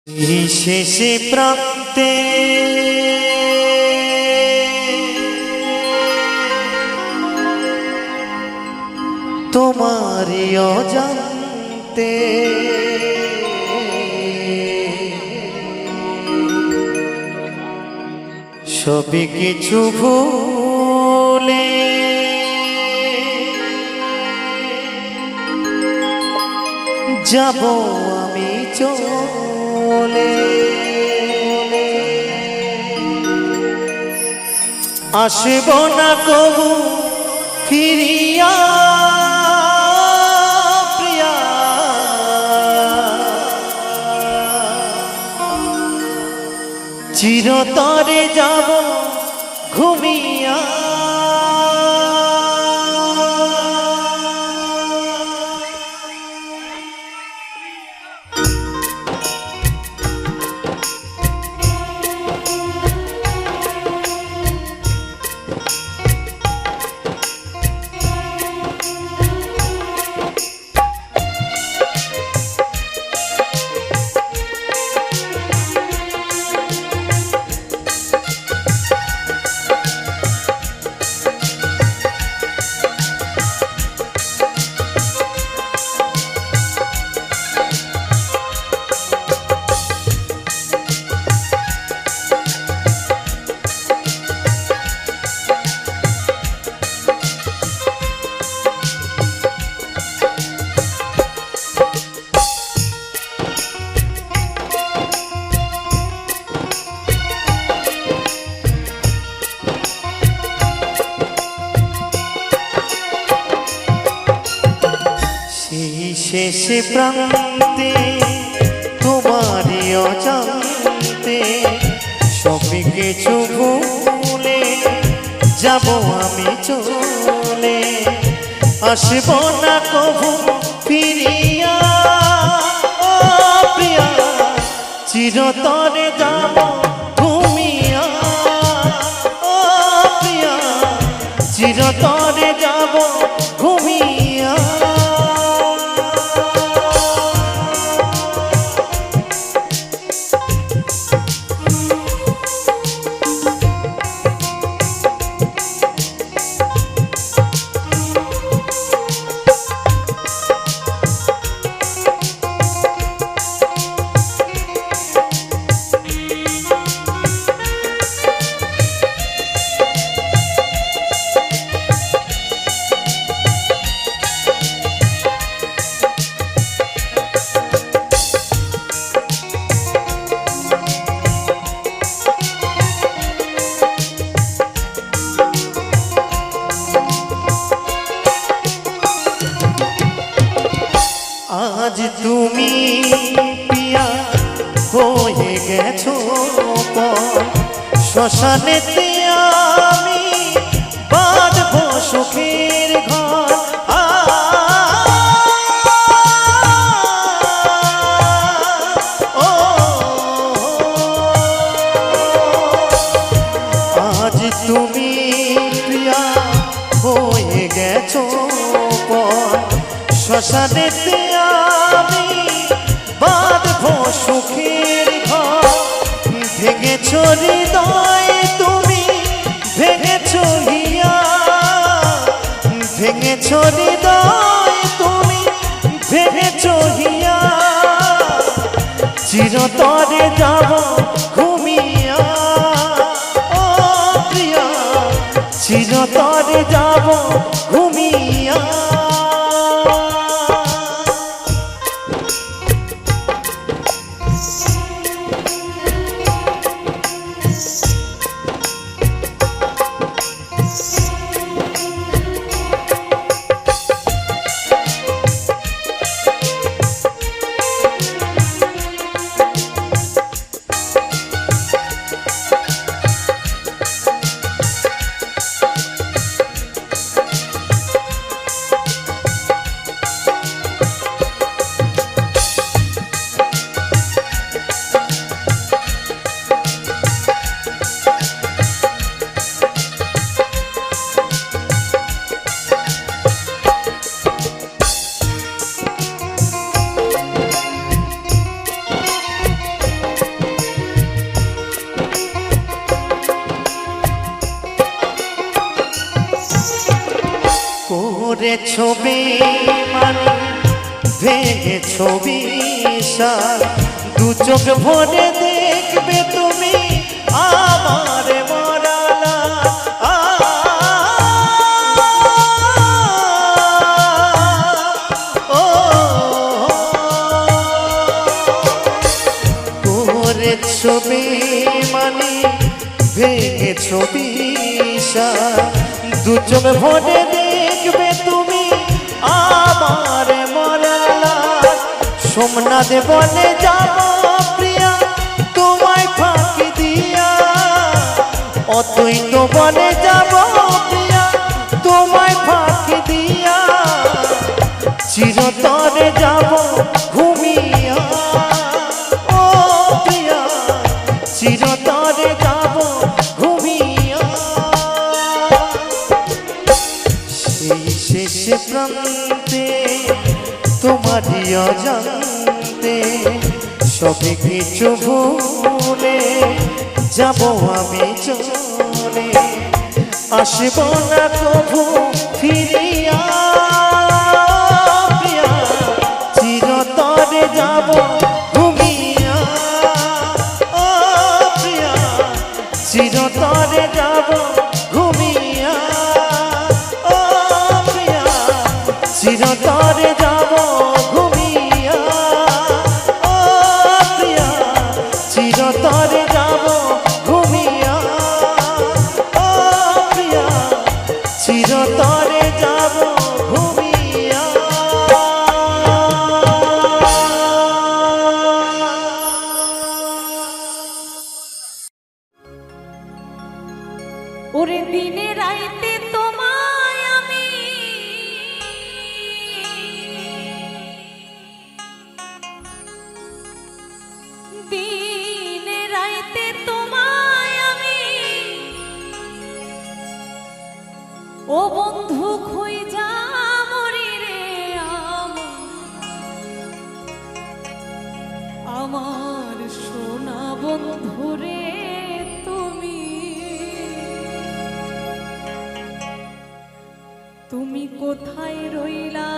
এই শেষে প্রান্তে তোমারই অজান্তে সবই কিছু ভুলে যাব আমি চলে, আসব না কবু ফিরিয়া প্রিয়া, চিরতরে যাব ঘুমিয়া। শেষে প্রান্তে তোমারই অজান্তে সবই কিছু ভুলে যাব আমি চলে, আসব না কবু ফিরিয়া প্রিয়া, চিরতরে যাব ঘুমিয়া প্রিয়া, চিরতরে যাব ঘুমিয়া। আজ তুমি পিয়া হয়ে গেছো পর, শ্মশানেতে আমি বাঁধবো সুখের ঘর। আজ তুমি পিয়া হয়ে গেছো পর, শ্মশানেতে আমি বাঁধবো সুখের ঘর। ভেঙেছ হৃদয় তুমি, ভেঙেছ হিয়া, ভেঙেছ হৃদয় তুমি, ভেঙেছ হিয়া, চিরতরে যাব ঘুমিয়া প্রিয়া, চিরতরে যাব ঘুমিয়া। ছবি মানে ভেঙে ছবি দু চোখ ভরে দেখবে তুমি আমার মরালা ছবি মানে ভেঙে ছবি দু চোখ ভরে দেখবে তুমি আমার মরালা সোমনাথ বনে যাব প্রিয়া তোমায় ফাঁকি দিয়া অদ্বৈত বনে যাব প্রিয়া তোমায় ফাঁকি দিয়া চিরতরে যাব ঘুমিয়া ও প্রিয়া চিরতরে যাব ঘুমিয়া সেই শেষ প্রান্তে তোমারই অজান্তে সবে কিছু ভুলে যাব আমি চলে আসব না কভু ফিরিয়া প্রিয়া চিরতরে যাব ঘুমিয়া ও প্রিয়া চিরতরে যাব ঘুমিয়া ও প্রিয়া চিরতরে যাব ঘুমিয়া ও প্রিয়া চিরতরে যাব ঘুমিয়া ও প্রিয়া চিরতরে যাব ঘুমিয়া ওরে দিনে রাইতে তোমায় আমি দিনে রাইতে তোমায় আমি ও বন্ধু খুঁজা মরি রে আমার সোনা বন্ধু রে তুমি কোথায় রইলা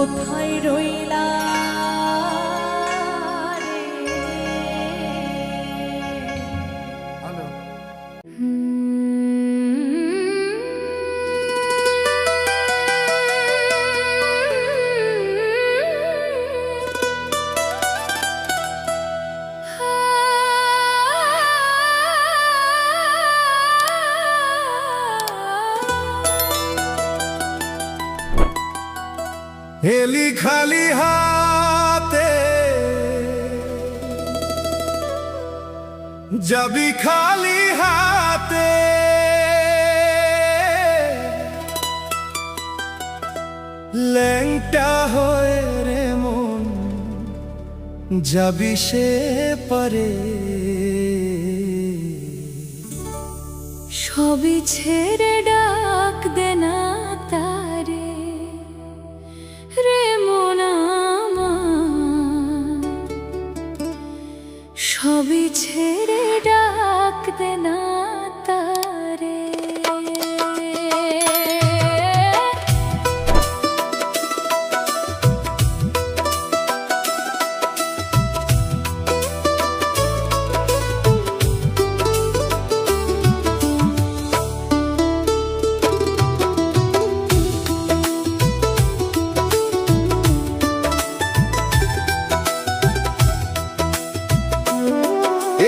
কোথায় রইলা রে? এলি খালি হাতে যাবি খালি হাতে, ল্যাংটা হয়ে রে মন যাবি সে পারে। সবই ছেড়ে ডাক দেনা তারে রে মন আমার, সবই ছেড়ে ডাক দেনা তারে।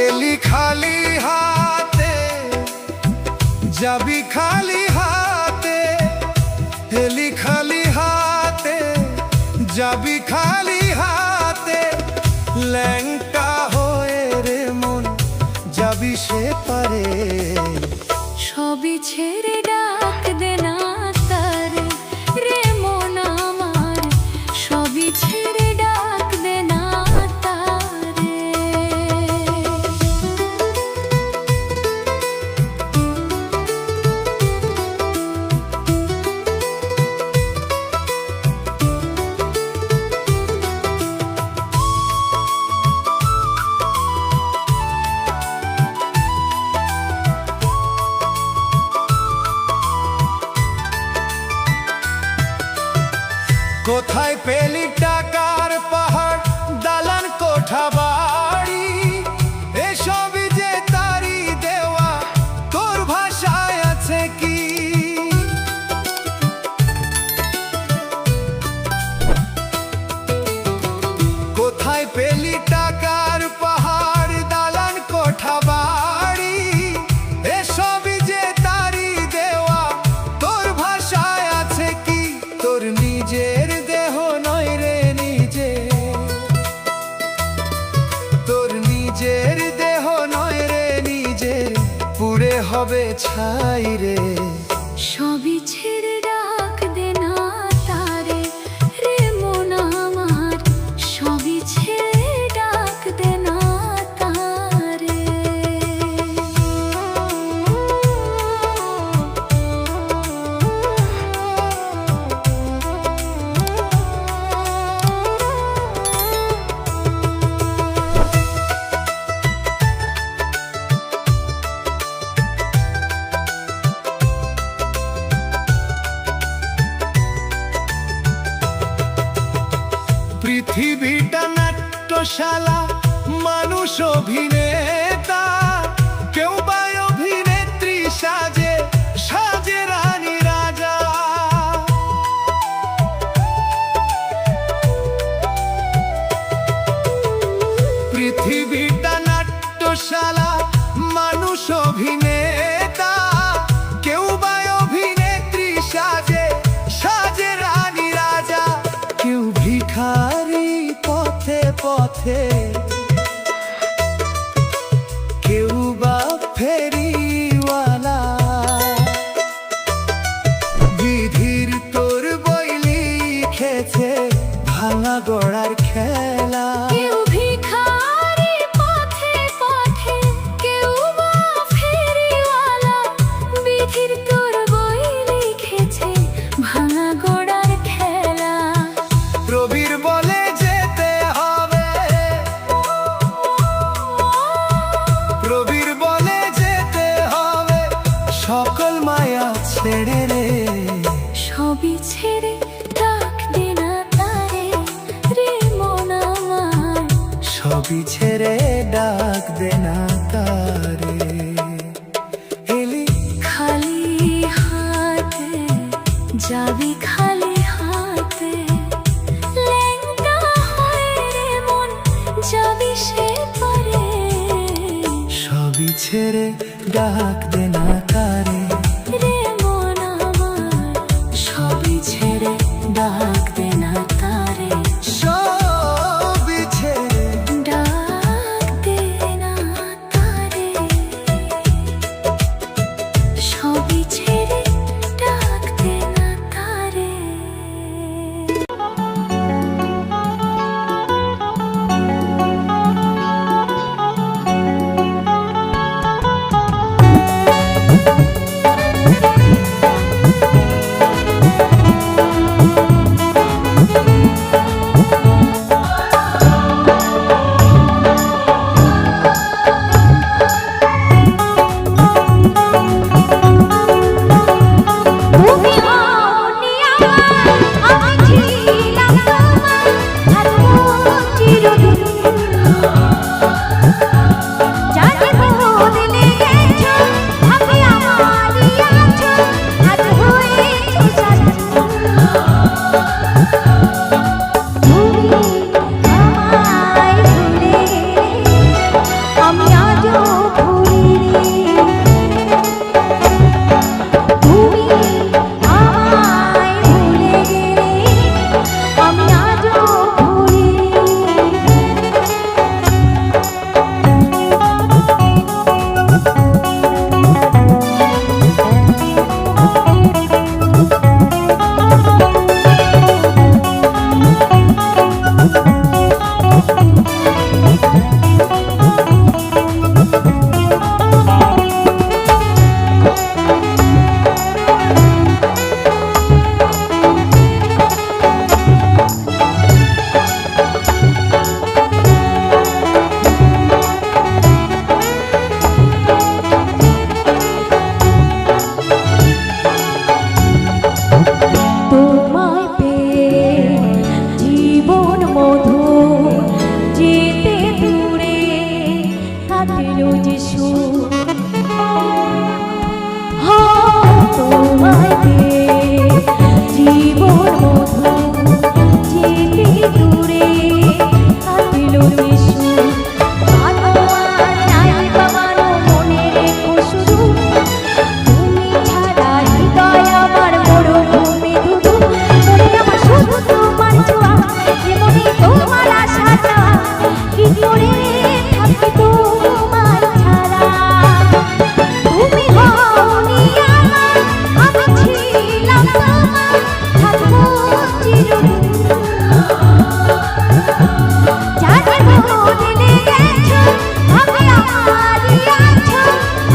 এলি খালি হাতে যাবি খালি হাতে, এলি খালি হাতে যাবি খালি হাতে, ল্যাংটা হয়ে রে মন যাবি সে পারে। সবই ছেড়ে ডাক দেনা তারে রে মন আমার, সবই ছেড়ে ডাক দেনা তারে। কোথায় পেলি টাকার পাহাড় দালান কোঠা বাড়ি, এসবই যে তারি দেওয়া তোর ভাষায় আছে কি? কোথায় পেলি টাকার পাহাড় দালান কোঠা বাড়ি, এসবই যে তারি দেওয়া তোর ভাষায় আছে কি? তোর নিজের দেহ নয় রে নিজে, তোর নিজের দেহ নয় রে নিজের, পুড়ে হবে ছাই রে। সবই ছেড়ে ডাক দেনা তারে রে মন আমার, সবই ছেড়ে ডাক দেনা তারে। পৃথিবীটা নাট্যশালা, মানুষ অভিনেতা, কেউ বা অভিনেত্রী সাজে, সাজে রানী রাজা। পৃথিবীটা নাট্যশালা, মানুষ অভিনেতা, কেউ বা অভিনেত্রী সাজে, সাজে রানী রাজা। কেউ ভিখারি পথে পথে, কেউ বা ফেরিওয়ালা, বিধির তোর বই লিখেছে ভাঙা গড়ার খেলা। কেউ ভিখারি পথে পথে, কেউ বা ফেরিওয়ালা, বিধির তোর বই লিখেছে ভাঙা গোড়ার খেলা। প্রবীর বলে যেতে হবে, প্রবীর বলে যেতে হবে, সকল মায়া ছেড়ে রে। সবই ছেড়ে ডাক দেনা তারে সবই ছেড়ে ডাক দে না তারে। এলি খালি হাতে যাবি, খালি হাতে লেঙ্গা হয়ে রে মন যাবি সে পারে। সবই ছেড়ে ডাক দে না তারে। রে মন আমার সবই ছেড়ে ডাক দে না তারে। সবই ছেড়ে ডাক দে না তারে। সবই ছেড়ে ডাক দে না তারে। তুমি হওনি আমার, আমি ছিলাম তোমার, থাকবো চিরদিন। জানি বদলে গেছো, ভাবে আমারই আছো, আজ হয়েছো স্বাধীন। তুমি আমায় ভুলে গেলে, আমি আজও ভুলিনি। তুমি আমায় ভুলে গেলে, আমি আজও ভুলিনি। তোমায় পেয়ে জীবন মধুর, যেতে দূরে কাটলো যে সুর। তোমায় পেয়ে জীবন মধুর, যেতে দূরে কাটলো যে সুর। আলো আর নাই বাবানো মনে রেখো শুধু, তুমি ছাড়া হৃদয় আমার মরুভূমি ধুধু। মনে আমার শুধু তোমার ছোঁয়া, এ মনে তোমার আশাটা, কি করে থাকি তোমার ছাড়া। তুমি হওনি আমার, আমি ছিলাম তোমার, থাকবো চিরদিন। জানি বদলে গেছো, ভাবে আমারই আছো,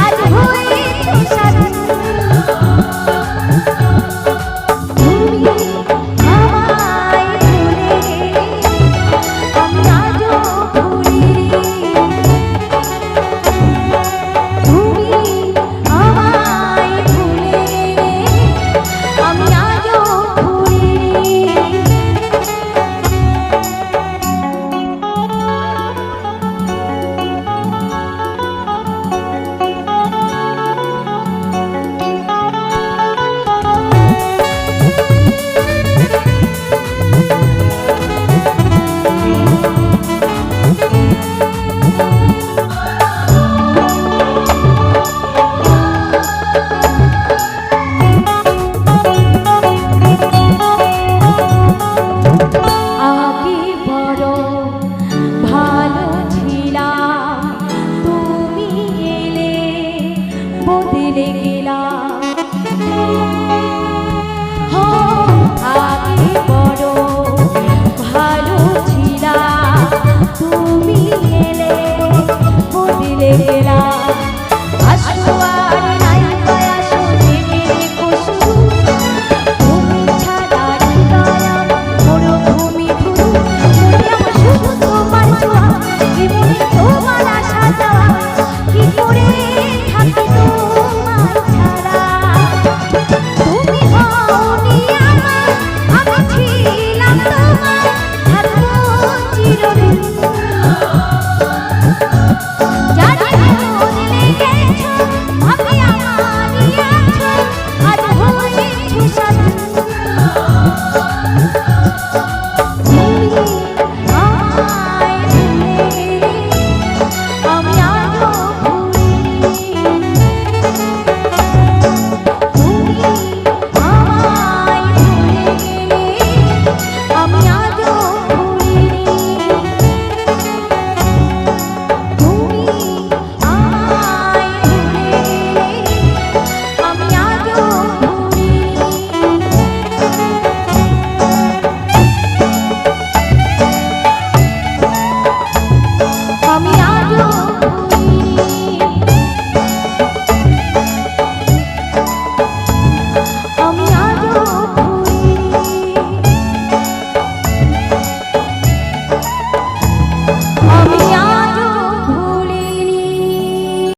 আজ হয়েছো স্বাধীন। তুমি আমায় ভুলে গেলে, আমি আজও ভুলিনি। আমি